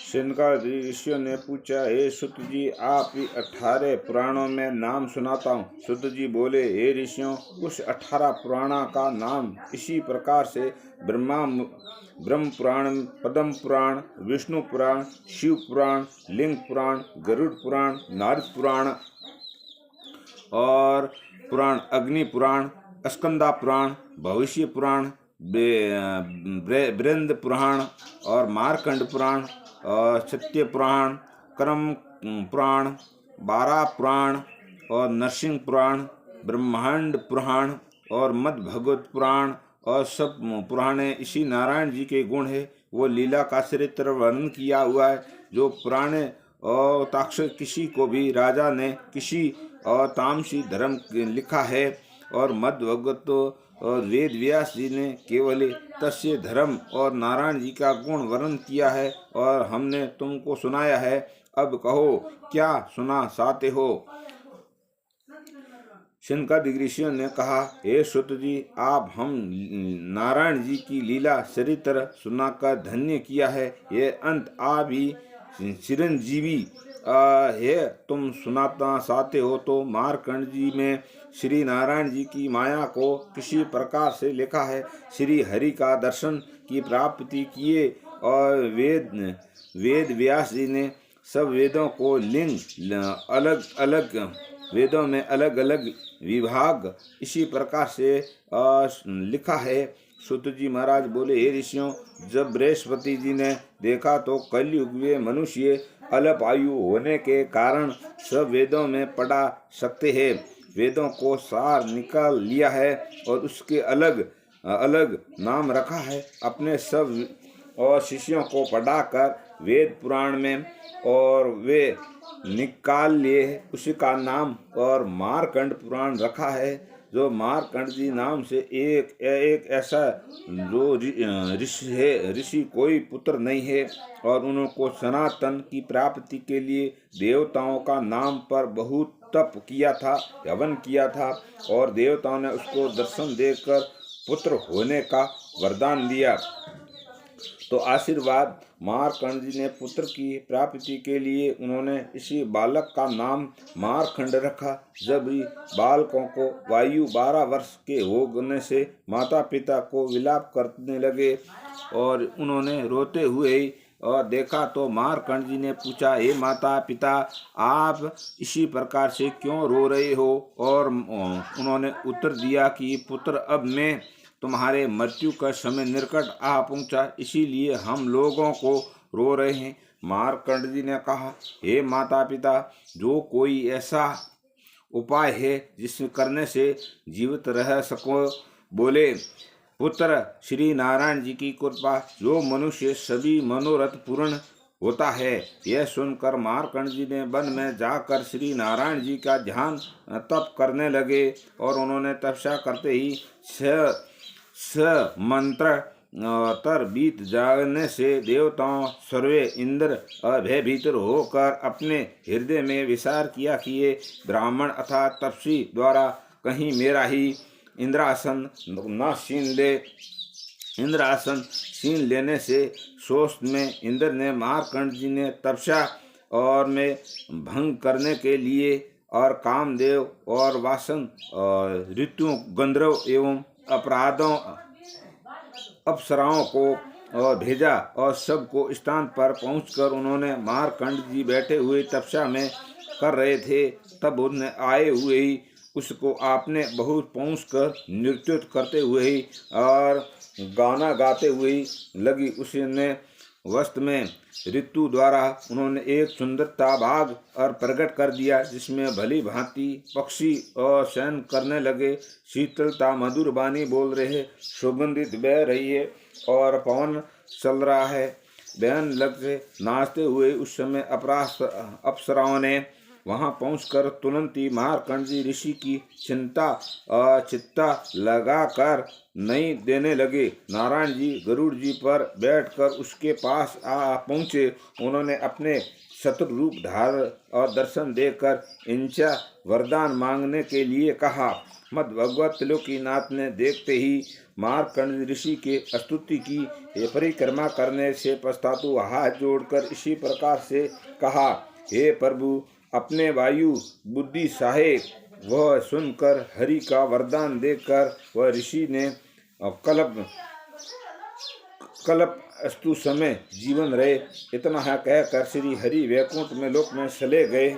शनकादि ऋषियों ने पूछा, हे सुत जी, आप 18 पुराणों में नाम सुनाता हूँ। सुत जी बोले, हे ऋषियों, उस 18 पुराणों का नाम इसी प्रकार से ब्रह्म पुराण, पद्म पुराण, विष्णु पुराण, शिव पुराण, लिंग पुराण, गरुड़ पुराण, नारद पुराण और पुराण अग्नि पुराण, स्कंदा पुराण, भविष्य पुराण, बृहद पुराण और मार्कंड पुराण और सत्य पुराण, कर्म पुराण, 12 पुराण और नरसिंह पुराण, ब्रह्मांड पुराण और मद भगवत पुराण और सब पुराणे इसी नारायण जी के गुण है। वो लीला का चरित्र वर्णन किया हुआ है। जो पुराने और ताक्ष किसी को भी राजा ने किसी और तामसी धर्म लिखा है और मद भगवत और वेद व्यास जी ने केवल तस्य धर्म और नारायण जी का गुण वर्णन किया है और हमने तुमको सुनाया है। अब कहो, क्या सुना चाहते हो? शनकादि ऋषियों ने कहा, हे सुत जी, आप हम नारायण जी की लीला चरित्र सुनाकर धन्य किया है। ये अंत आप ही चिरंजीवी है। तुम सुनाना चाहते हो तो मार्कंड जी में श्री नारायण जी की माया को किसी प्रकार से लिखा है। श्री हरि का दर्शन की प्राप्ति किए और वेद व्यास जी ने सब वेदों को लिंग अलग अलग वेदों में अलग अलग विभाग इसी प्रकार से लिखा है। सुत जी महाराज बोले, हे ऋषियों, जब बृहस्पति जी ने देखा तो कलयुग में मनुष्य अल्प आयु होने के कारण सब वेदों में पढ़ा सकते हैं। वेदों को सार निकाल लिया है और उसके अलग अलग नाम रखा है। अपने सब और शिष्यों को पढ़ाकर वेद पुराण में और वे निकाल लिए उसी का नाम और मार्कंड पुराण रखा है। जो मार्कंड जी नाम से एक ऐसा जो ऋषि है, ऋषि कोई पुत्र नहीं है और उनको सनातन की प्राप्ति के लिए देवताओं का नाम पर बहुत तप किया था, हवन किया था और देवताओं ने उसको दर्शन देकर पुत्र होने का वरदान दिया। तो आशीर्वाद मार्कंड जी ने पुत्र की प्राप्ति के लिए उन्होंने इसी बालक का नाम मारखंड रखा। जब बालकों को वायु 12 वर्ष के होने से माता पिता को विलाप करने लगे और उन्होंने रोते हुए और देखा तो मारकंड जी ने पूछा, हे माता पिता, आप इसी प्रकार से क्यों रो रहे हो? और उन्होंने उत्तर दिया कि पुत्र, अब मैं तुम्हारे मृत्यु का समय निकट आ पहुंचा, इसीलिए हम लोगों को रो रहे हैं। मार्कंड जी ने कहा, हे माता पिता, जो कोई ऐसा उपाय है जिसमें करने से जीवित रह सको, बोले। पुत्र, श्री नारायण जी की कृपा जो मनुष्य सभी मनोरथ पूर्ण होता है। यह सुनकर मार्कंड जी ने वन में जाकर श्री नारायण जी का ध्यान तप करने लगे और उन्होंने तपस्या करते ही मंत्र तर बीत जाने से देवताओं सर्वे इंद्र भयभीत होकर अपने हृदय में विचार किया कि ये ब्राह्मण अर्थात तपस्वी द्वारा कहीं मेरा ही इंद्रासन न छीन ले। इंद्रासन छीन लेने से सोच में इंद्र ने मार्कंड जी ने तपस्या और में भंग करने के लिए और कामदेव और वासन ऋतु गंधर्व एवं अपराधों अप्सराओं को भेजा और सबको स्थान पर पहुंचकर उन्होंने मार्कंड जी बैठे हुए तपस्या में कर रहे थे, तब उन्हें आए हुए ही उसको आपने बहुत पहुंचकर नृत्य करते हुए ही और गाना गाते हुए ही लगी। उसने वस्त्र में ऋतु द्वारा उन्होंने एक सुंदरता भाग और प्रकट कर दिया, जिसमें भली भांति पक्षी और शयन करने लगे। शीतलता मधुर वाणी बोल रहे, सुगंधित बह रही है और पवन चल रहा है। बहन लग से नाचते हुए उस समय अप्सराओं ने वहां पहुंचकर तुरंत ही मार्कंड जी ऋषि की चिंता लगाकर नहीं देने लगे। नारायण जी गरुड़ जी पर बैठकर उसके पास पहुंचे। उन्होंने अपने शत्रु रूप धार और दर्शन देकर इनसे वरदान मांगने के लिए कहा। मद भगवत त्रिलोकीनाथ ने देखते ही मार्कंड ऋषि के स्तुति की। ये परिक्रमा करने से पश्चातु हाथ जोड़कर इसी प्रकार से कहा, हे प्रभु, अपने वायु बुद्धि सहायक वह सुनकर हरि का वरदान देकर वह ऋषि ने कल्प अस्तु समय जीवन रहे। इतना है कहकर श्री हरि वैकुंठ में लोक में चले गए।